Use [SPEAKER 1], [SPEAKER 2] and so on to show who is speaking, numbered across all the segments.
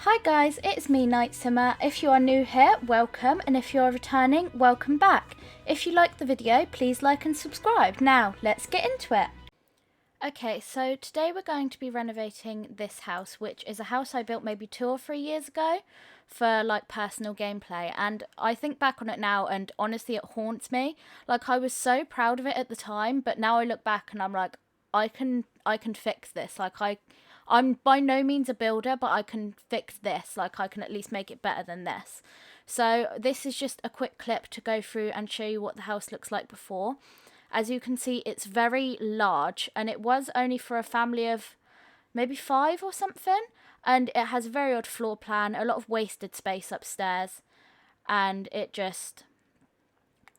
[SPEAKER 1] Hi guys, it's me Night Simmer. If you are new here, welcome, and if you are returning, welcome back. If you like the video, please like and subscribe. Now, let's get into it. Okay, so today we're going to be renovating this house, which is a house I built maybe 2 or 3 years ago for like personal gameplay, and I think back on it now and honestly it haunts me. Like, I was so proud of it at the time, but now I look back and I'm like, I can fix this. I'm by no means a builder, but I can fix this. Like, I can at least make it better than this. So this is just a quick clip to go through and show you what the house looks like before. As you can see, it's very large, and it was only for a family of maybe 5 or something. And it has a very odd floor plan, a lot of wasted space upstairs, and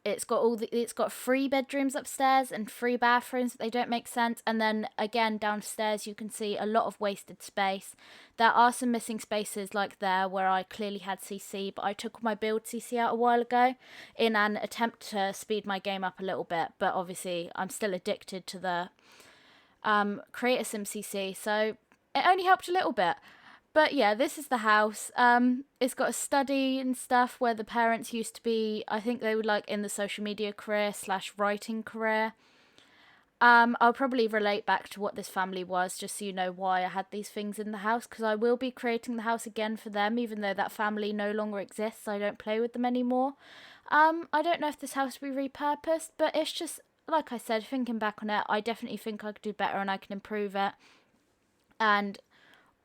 [SPEAKER 1] it's got 3 bedrooms upstairs and 3 bathrooms. They don't make sense. And then again downstairs you can see a lot of wasted space. There are some missing spaces like there where I clearly had CC, but I took my build CC out a while ago in an attempt to speed my game up a little bit, but obviously I'm still addicted to the create a sim CC, so it only helped a little bit. But yeah, this is the house. It's got a study and stuff where the parents used to be. I think they were like in the social media career / writing career. I'll probably relate back to what this family was, just so you know why I had these things in the house, because I will be creating the house again for them, even though that family no longer exists. I don't play with them anymore. I don't know if this house will be repurposed, but it's just, like I said, thinking back on it, I definitely think I could do better and I can improve it. And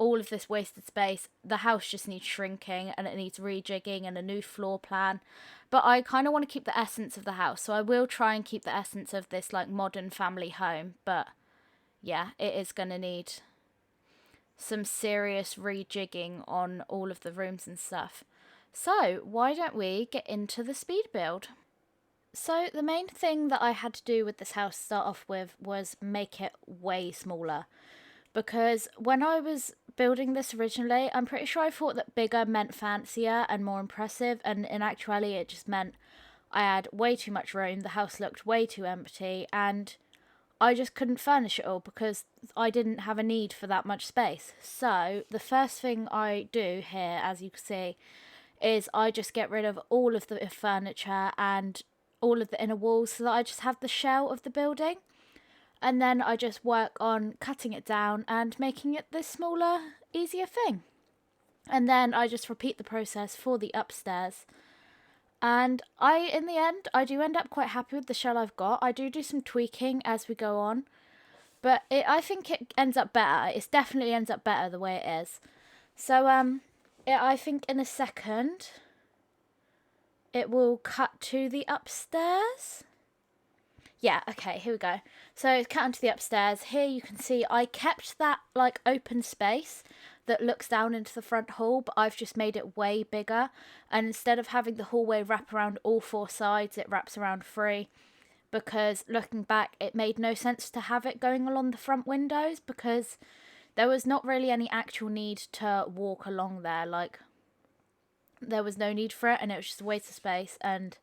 [SPEAKER 1] all of this wasted space, the house just needs shrinking and it needs rejigging and a new floor plan. But I kind of want to keep the essence of the house, so I will try and keep the essence of this like modern family home. But yeah, it is going to need some serious rejigging on all of the rooms and stuff. So why don't we get into the speed build? So the main thing that I had to do with this house to start off with was make it way smaller. Because when I was building this originally, I'm pretty sure I thought that bigger meant fancier and more impressive, and in actuality it just meant I had way too much room, the house looked way too empty, and I just couldn't furnish it all because I didn't have a need for that much space. So the first thing I do here, as you can see, is I just get rid of all of the furniture and all of the inner walls so that I just have the shell of the building. And then I just work on cutting it down and making it this smaller, easier thing. And then I just repeat the process for the upstairs. And in the end, I do end up quite happy with the shell I've got. I do some tweaking as we go on. But I think it ends up better. It definitely ends up better the way it is. So, I think in a second, it will cut to the upstairs. Yeah, okay, here we go. So it's cut into the upstairs. Here you can see I kept that like open space that looks down into the front hall, but I've just made it way bigger. And instead of having the hallway wrap around all 4 sides, it wraps around 3. Because looking back, it made no sense to have it going along the front windows because there was not really any actual need to walk along there. Like, there was no need for it, and it was just a waste of space, and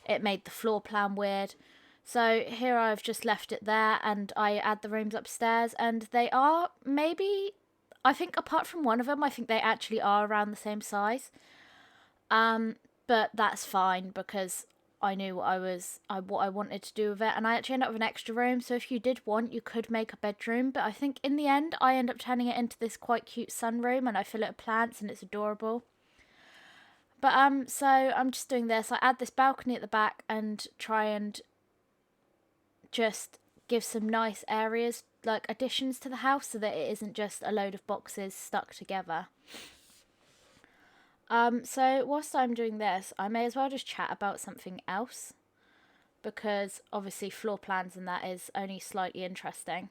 [SPEAKER 1] it made the floor plan weird. So here I've just left it there, and I add the rooms upstairs, and they are maybe, I think apart from one of them, I think they actually are around the same size. But that's fine because I knew what I wanted to do with it, and I actually end up with an extra room. So if you did want, you could make a bedroom, but I think in the end I end up turning it into this quite cute sunroom, and I fill it with plants, and it's adorable. But so I'm just doing this. I add this balcony at the back and try and just give some nice areas, like additions to the house, so that it isn't just a load of boxes stuck together. So whilst I'm doing this, I may as well just chat about something else, because obviously floor plans and that is only slightly interesting.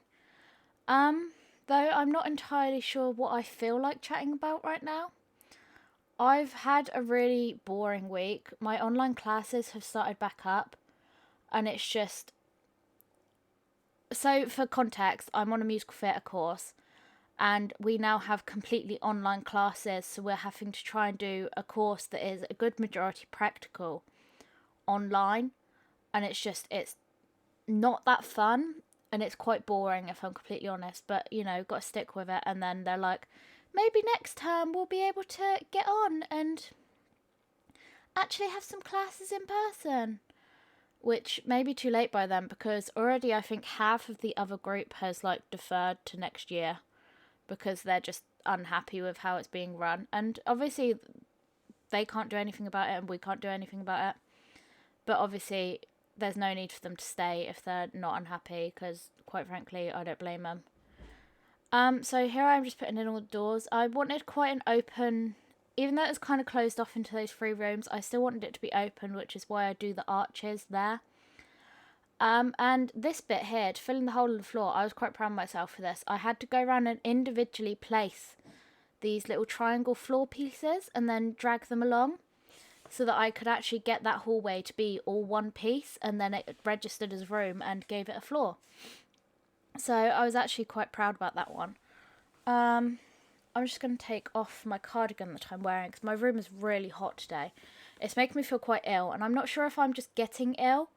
[SPEAKER 1] Though I'm not entirely sure what I feel like chatting about right now. I've had a really boring week. My online classes have started back up, and it's just... So, for context, I'm on a musical theatre course, and we now have completely online classes, so we're having to try and do a course that is a good majority practical online, and it's not that fun, and it's quite boring if I'm completely honest, but, you know, got to stick with it. And then they're like, maybe next term we'll be able to get on and actually have some classes in person. Which may be too late by then, because already I think half of the other group has like deferred to next year because they're just unhappy with how it's being run. And obviously they can't do anything about it and we can't do anything about it. But obviously there's no need for them to stay if they're not unhappy, because quite frankly I don't blame them. So here I'm just putting in all the doors. I wanted quite an open, even though it's kind of closed off into those 3 rooms, I still wanted it to be open, which is why I do the arches there. And this bit here, to fill in the hole in the floor, I was quite proud of myself for this. I had to go around and individually place these little triangle floor pieces and then drag them along so that I could actually get that hallway to be all one piece, and then it registered as a room and gave it a floor. So I was actually quite proud about that one. I'm just going to take off my cardigan that I'm wearing because my room is really hot today. It's making me feel quite ill, and I'm not sure if I'm just getting ill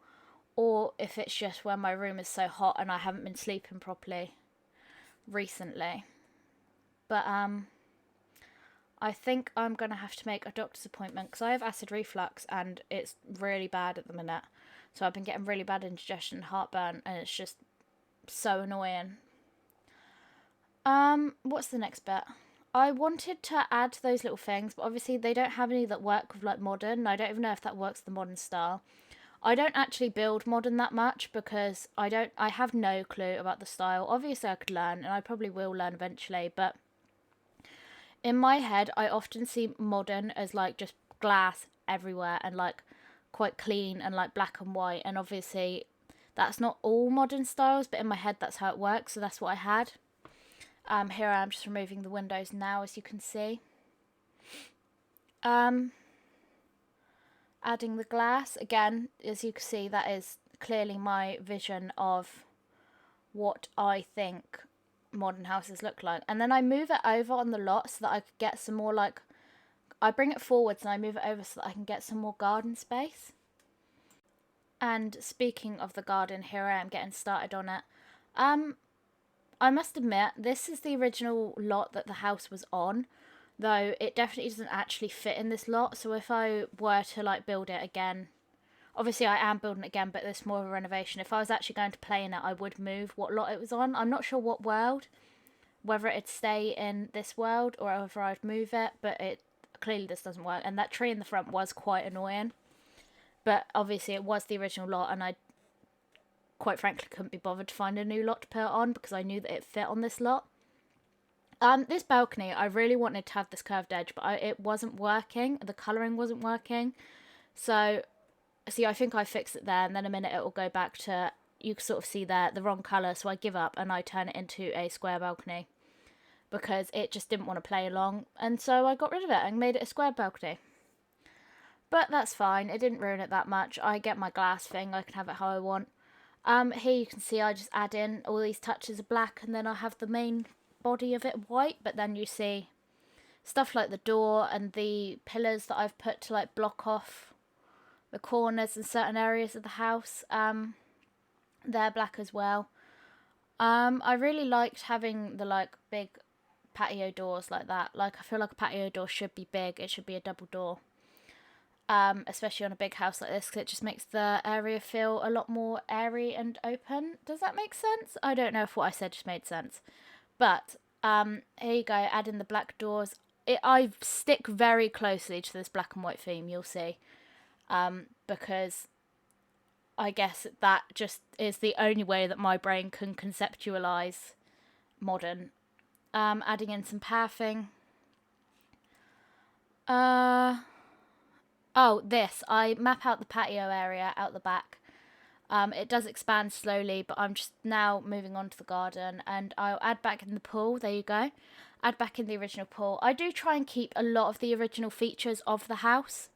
[SPEAKER 1] or if it's just when my room is so hot and I haven't been sleeping properly recently. But I think I'm going to have to make a doctor's appointment because I have acid reflux and it's really bad at the minute. So I've been getting really bad indigestion and heartburn, and it's just so annoying. What's the next bit? I wanted to add those little things, but obviously they don't have any that work with like modern. I don't even know if that works the modern style. I don't actually build modern that much because I have no clue about the style. Obviously I could learn, and I probably will learn eventually, but in my head I often see modern as like just glass everywhere and like quite clean and like black and white, and obviously that's not all modern styles, but in my head that's how it works, so that's what I had. Here I am just removing the windows now, as you can see. Adding the glass, again, as you can see, that is clearly my vision of what I think modern houses look like. And then I move it over on the lot so that I could get some more, like, I bring it forwards and I move it over so that I can get some more garden space. And speaking of the garden, here I am getting started on it. I must admit, this is the original lot that the house was on, though it definitely doesn't actually fit in this lot. So if I were to like build it again, obviously I am building it again, but there's more of a renovation. If I was actually going to play in it, I would move what lot it was on. I'm not sure what world, whether it'd stay in this world or whether I'd move it, but it clearly this doesn't work. And that tree in the front was quite annoying, but obviously it was the original lot, and I quite frankly couldn't be bothered to find a new lot to put it on because I knew that it fit on this lot. This balcony, I really wanted to have this curved edge, but it wasn't working. The colouring wasn't working. So, see, I think I fixed it there, and then a minute it will go back to, you can sort of see there, the wrong colour. So I give up and I turn it into a square balcony because it just didn't want to play along. And so I got rid of it and made it a square balcony. But that's fine. It didn't ruin it that much. I get my glass thing. I can have it how I want. Here you can see I just add in all these touches of black, and then I have the main body of it white, but then you see stuff like the door and the pillars that I've put to like block off the corners and certain areas of the house. They're black as well. I really liked having the like big patio doors like that. Like, I feel like a patio door should be big. It should be a double door. Especially on a big house like this, because it just makes the area feel a lot more airy and open. Does that make sense? I don't know if what I said just made sense. But here you go, add in the black doors. I stick very closely to this black and white theme, you'll see. Because I guess that just is the only way that my brain can conceptualise modern. Adding in some pathing. This. I map out the patio area out the back. It does expand slowly, but I'm just now moving on to the garden, and I'll add back in the pool. There you go. Add back in the original pool. I do try and keep a lot of the original features of the house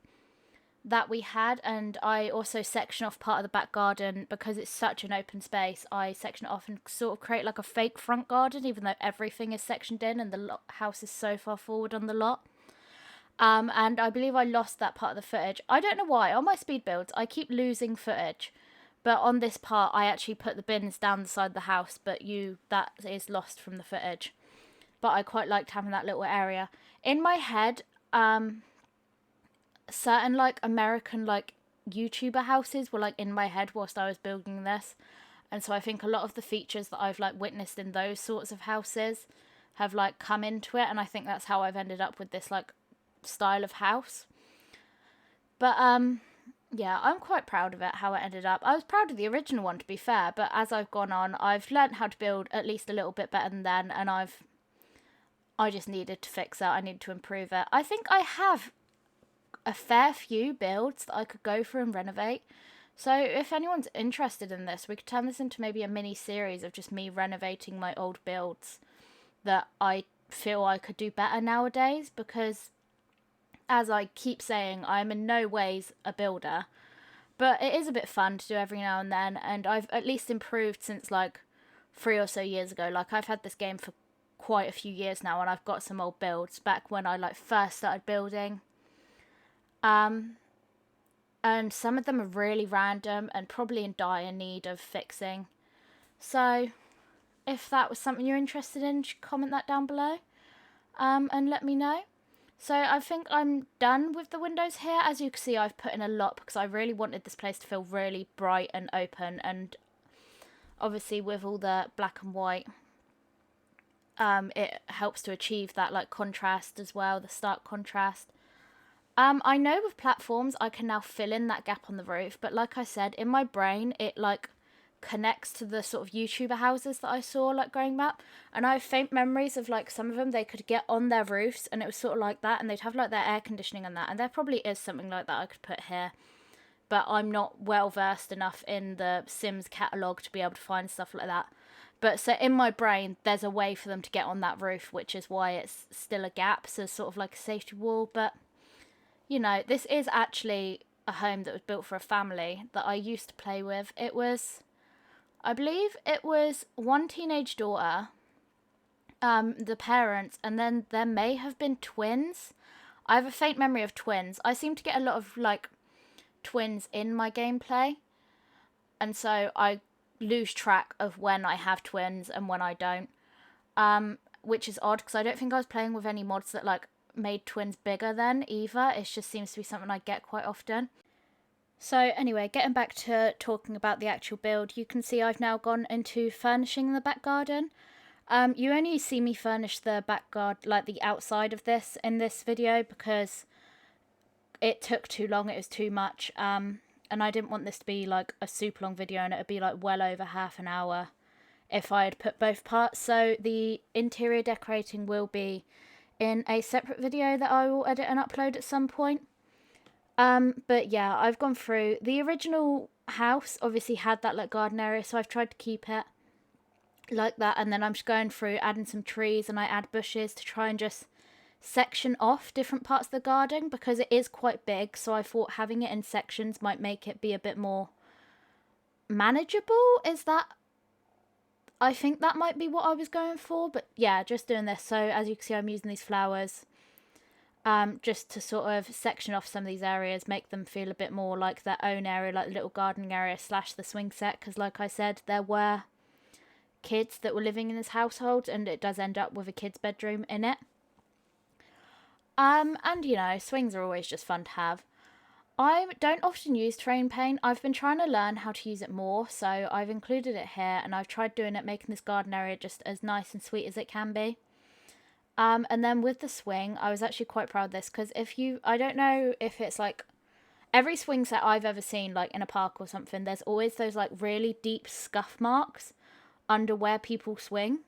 [SPEAKER 1] that we had, and I also section off part of the back garden because it's such an open space. I section it off and sort of create like a fake front garden, even though everything is sectioned in and the house is so far forward on the lot. And I believe I lost that part of the footage. I don't know why. On my speed builds, I keep losing footage. But on this part, I actually put the bins down the side of the house, but that is lost from the footage. but I quite liked having that little area. In my head, certain like American like YouTuber houses were like in my head whilst I was building this. And so I think a lot of the features that I've like witnessed in those sorts of houses have like come into it, and I think that's how I've ended up with this like style of house. But yeah, I'm quite proud of it, how it ended up. I was proud of the original one, to be fair, but as I've gone on, I've learned how to build at least a little bit better than then, and I just needed to fix it. I needed to improve it. I think I have a fair few builds that I could go through and renovate. So if anyone's interested in this, we could turn this into maybe a mini series of just me renovating my old builds that I feel I could do better nowadays, because as I keep saying, I'm in no ways a builder, but it is a bit fun to do every now and then, and I've at least improved since like 3 or so years ago. Like, I've had this game for quite a few years now, and I've got some old builds back when I like first started building. And some of them are really random and probably in dire need of fixing. So if that was something you're interested in, comment that down below, and let me know. So I think I'm done with the windows here. As you can see, I've put in a lot because I really wanted this place to feel really bright and open, and obviously with all the black and white, it helps to achieve that like contrast as well, the stark contrast. I know with platforms I can now fill in that gap on the roof, but like I said, in my brain it like connects to the sort of YouTuber houses that I saw like growing up, and I have faint memories of like some of them, they could get on their roofs and it was sort of like that, and they'd have like their air conditioning and that, and there probably is something like that I could put here, but I'm not well versed enough in the Sims catalogue to be able to find stuff like that. But so in my brain there's a way for them to get on that roof, which is why it's still a gap, so sort of like a safety wall. But you know, this is actually a home that was built for a family that I used to play with. It was, I believe it was one teenage daughter, the parents, and then there may have been twins. I have a faint memory of twins. I seem to get a lot of like twins in my gameplay, and so I lose track of when I have twins and when I don't, which is odd because I don't think I was playing with any mods that like made twins bigger then either. It just seems to be something I get quite often. So anyway, getting back to talking about the actual build, you can see I've now gone into furnishing the back garden. You only see me furnish the back garden, like the outside of this, in this video because it took too long, it was too much, and I didn't want this to be like a super long video, and it would be like well over half an hour if I had put both parts. So the interior decorating will be in a separate video that I will edit and upload at some point. But yeah, I've gone through the original house, obviously had that like garden area, so I've tried to keep it like that, and then I'm just going through adding some trees, and I add bushes to try and just section off different parts of the garden because it is quite big, so I thought having it in sections might make it be a bit more manageable. I think that might be what I was going for, but yeah, just doing this. So as you can see, I'm using these flowers just to sort of section off some of these areas, make them feel a bit more like their own area, like the little gardening area / the swing set, because like I said, there were kids that were living in this household, and it does end up with a kid's bedroom in it. And you know, swings are always just fun to have. I don't often use terrain paint. I've been trying to learn how to use it more, so I've included it here, and I've tried doing it, making this garden area just as nice and sweet as it can be. And then with the swing, I was actually quite proud of this, because I don't know if it's like, every swing set I've ever seen, like in a park or something, there's always those like really deep scuff marks under where people swing.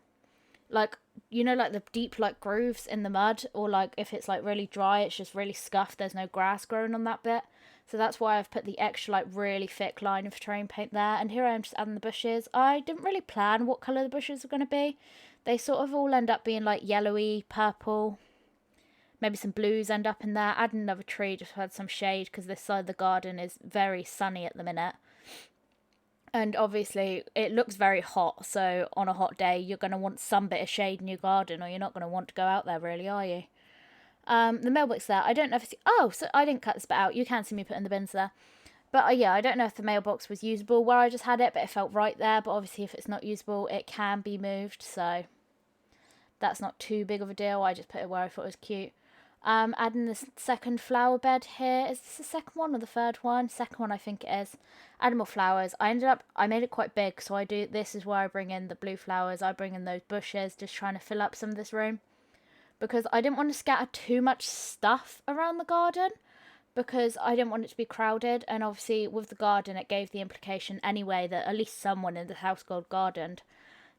[SPEAKER 1] Like, you know, like the deep like grooves in the mud, or like if it's like really dry, it's just really scuffed, there's no grass growing on that bit. So that's why I've put the extra like really thick line of terrain paint there. And here I am just adding the bushes. I didn't really plan what colour the bushes were going to be. They sort of all end up being like yellowy, purple, maybe some blues end up in there. Add another tree just to add some shade, because this side of the garden is very sunny at the minute. And obviously it looks very hot, so on a hot day you're going to want some bit of shade in your garden, or you're not going to want to go out there really, are you? The mailbox there, I don't know if it's... Oh, so I didn't cut this bit out. You can see me putting the bins there. But yeah, I don't know if the mailbox was usable where I just had it, but it felt right there. But obviously if it's not usable, it can be moved, so that's not too big of a deal. I just put it where I thought it was cute. Adding the second flower bed here. Is this the second one or the third one? Second one, I think it is. Adding more flowers. I made it quite big, so this is where I bring in the blue flowers. I bring in those bushes, just trying to fill up some of this room. Because I didn't want to scatter too much stuff around the garden, because I didn't want it to be crowded. And obviously with the garden, it gave the implication anyway that at least someone in the house got gardened.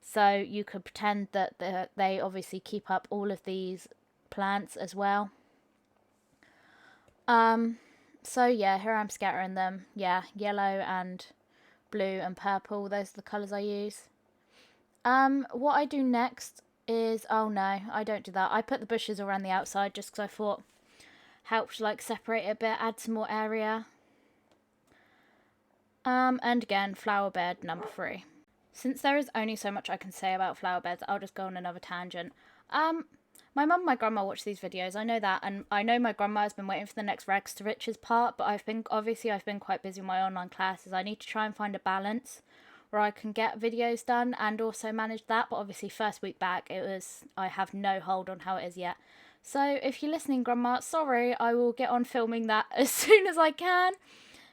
[SPEAKER 1] So you could pretend that they obviously keep up all of these plants as well. So yeah, here I'm scattering them. Yeah, yellow and blue and purple, those are the colours I use. What I do next is, oh no, I don't do that. I put the bushes around the outside just because I thought helped like separate it a bit, add some more area. And again, flower bed number 3. Since there is only so much I can say about flower beds, I'll just go on another tangent. My mum and my grandma watch these videos, I know that, and I know my grandma has been waiting for the next Rags to Riches part, but I've been quite busy with my online classes. I need to try and find a balance where I can get videos done and also manage that, but obviously first week back, I have no hold on how it is yet. So if you're listening, Grandma, sorry, I will get on filming that as soon as I can.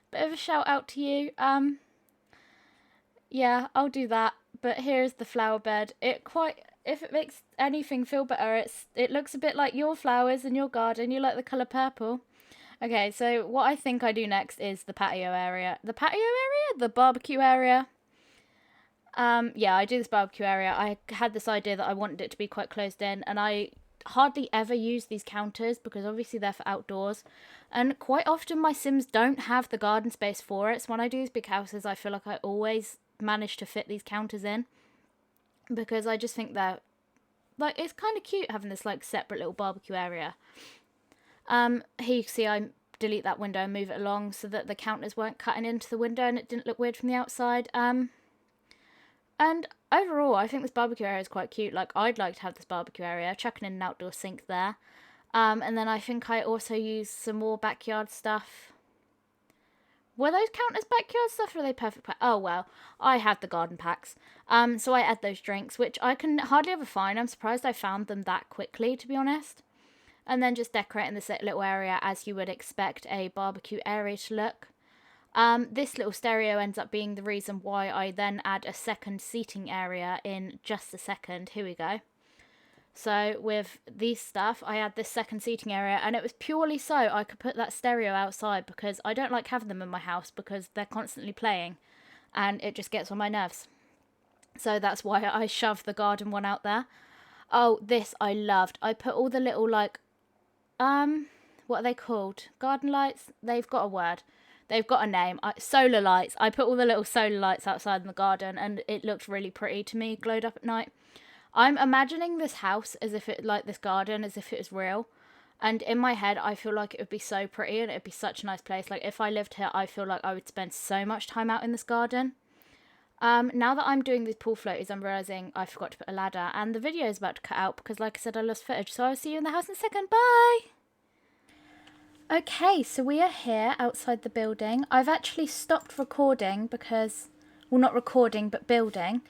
[SPEAKER 1] Bit of a shout out to you. Yeah, I'll do that. But here's the flower bed. If it makes anything feel better, it looks a bit like your flowers in your garden. You like the colour purple. Okay, so what I think I do next is the patio area. The patio area? The barbecue area? Yeah, I do this barbecue area. I had this idea that I wanted it to be quite closed in, and I hardly ever use these counters because obviously they're for outdoors, and quite often my Sims don't have the garden space for it. So when I do these big houses, I feel like I always manage to fit these counters in, because I just think that like it's kind of cute having this like separate little barbecue area. Here you can see I delete that window and move it along so that the counters weren't cutting into the window and it didn't look weird from the outside. And overall, I think this barbecue area is quite cute. Like, I'd like to have this barbecue area, chucking in an outdoor sink there. And then I think I also use some more backyard stuff. Were those count as backyard stuff, or are they perfect packs? Oh, well, I had the garden packs. So I add those drinks, which I can hardly ever find. I'm surprised I found them that quickly, to be honest. And then just decorating this little area as you would expect a barbecue area to look. This little stereo ends up being the reason why I then add a second seating area in just a second. Here we go. So with these stuff, I add this second seating area, and it was purely so I could put that stereo outside, because I don't like having them in my house because they're constantly playing and it just gets on my nerves. So that's why I shoved the garden one out there. Oh, this I loved. I put all the little like, what are they called? Garden lights? They've got a word. They've got a name. Solar lights. I put all the little solar lights outside in the garden, and it looked really pretty to me, glowed up at night. I'm imagining this house as if it, like this garden, as if it was real. And in my head, I feel like it would be so pretty and it'd be such a nice place. Like, if I lived here, I feel like I would spend so much time out in this garden. Now that I'm doing these pool floaties, I'm realising I forgot to put a ladder. And the video is about to cut out because, like I said, I lost footage. So I'll see you in the house in a second. Bye! Okay, so we are here outside the building. I've actually stopped recording because, well, not recording, but building,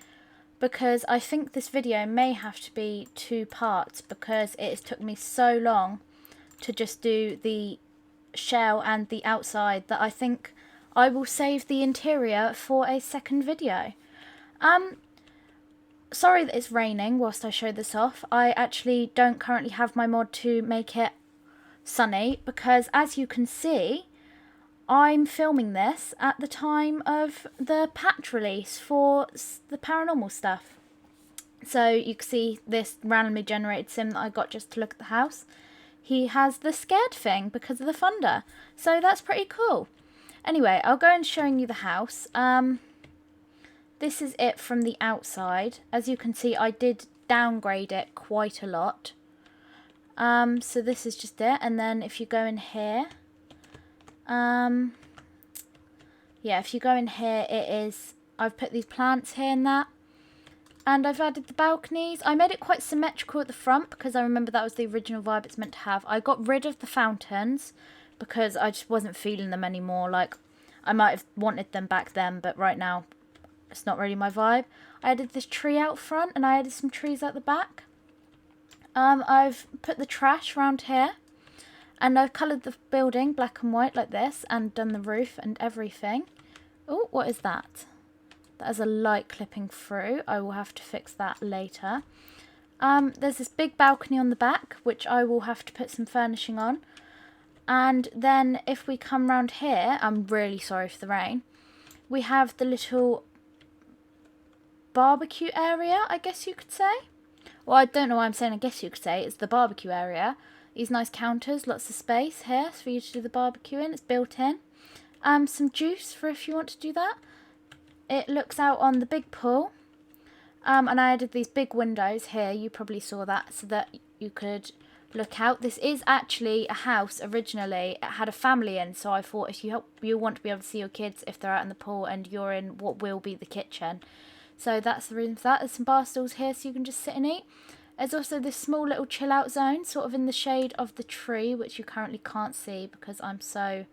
[SPEAKER 1] because I think this video may have to be 2 parts because it has took me so long to just do the shell and the outside that I think I will save the interior for a second video. Sorry that it's raining whilst I show this off. I actually don't currently have my mod to make it sunny because, as you can see, I'm filming this at the time of the patch release for the paranormal stuff. So you can see this randomly generated sim that I got just to look at the house. He has the scared thing because of the thunder. So that's pretty cool. Anyway, I'll go and showing you the house. This is it from the outside. As you can see, I did downgrade it quite a lot. So this is just it. And then if you go in here, yeah, if you go in here, I've put these plants here and that. And I've added the balconies. I made it quite symmetrical at the front because I remember that was the original vibe it's meant to have. I got rid of the fountains because I just wasn't feeling them anymore. Like, I might have wanted them back then, but right now it's not really my vibe. I added this tree out front and I added some trees at the back. I've put the trash around here, and I've coloured the building black and white like this, and done the roof and everything. Oh, what is that? That is a light clipping through. I will have to fix that later. There's this big balcony on the back, which I will have to put some furnishing on. And then if we come round here, I'm really sorry for the rain, we have the little barbecue area, I guess you could say. Well, I don't know why I'm saying I guess you could say. It's the barbecue area. These nice counters, lots of space here for you to do the barbecue in. It's built in. Some juice for if you want to do that. It looks out on the big pool. And I added these big windows here. You probably saw that, so that you could look out. This is actually a house originally. It had a family in, so I thought if you want to be able to see your kids if they're out in the pool and you're in what will be the kitchen. So that's the reason for that. There's some bar stools here so you can just sit and eat. There's also this small little chill out zone, sort of in the shade of the tree, which you currently can't see because I'm so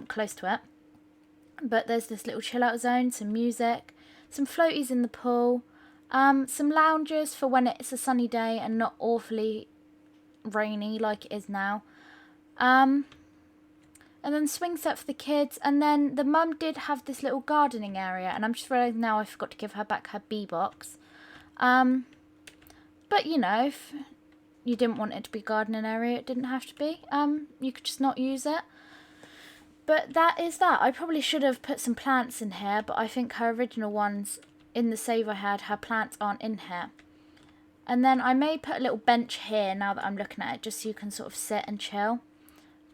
[SPEAKER 1] close to it. But there's this little chill out zone, some music, some floaties in the pool, some lounges for when it's a sunny day and not awfully rainy like it is now. And then swing set for the kids. And then the mum did have this little gardening area, and I'm just realising now I forgot to give her back her bee box. But you know, if you didn't want it to be a gardening area, it didn't have to be. You could just not use it. But that is that. I probably should have put some plants in here, but I think her original ones in the save I had, her plants aren't in here. And then I may put a little bench here now that I'm looking at it, just so you can sort of sit and chill.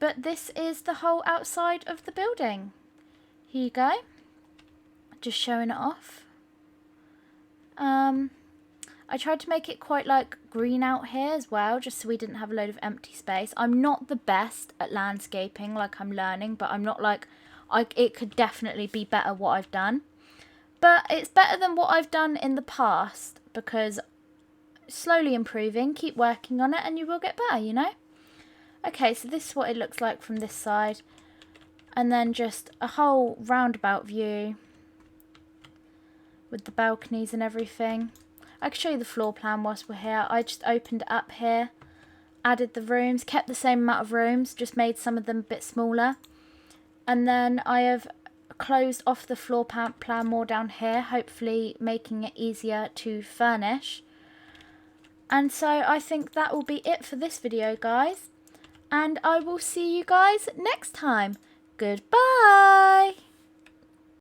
[SPEAKER 1] But this is the whole outside of the building. Here you go. Just showing it off. I tried to make it quite like green out here as well, just so we didn't have a load of empty space. I'm not the best at landscaping, like I'm learning, but I'm not like, it could definitely be better what I've done. But it's better than what I've done in the past, because slowly improving, keep working on it, and you will get better, you know? Okay, so this is what it looks like from this side. And then just a whole roundabout view with the balconies and everything. I can show you the floor plan whilst we're here. I just opened it up here, added the rooms, kept the same amount of rooms, just made some of them a bit smaller. And then I have closed off the floor plan more down here, hopefully making it easier to furnish. And so I think that will be it for this video, guys. And I will see you guys next time. Goodbye!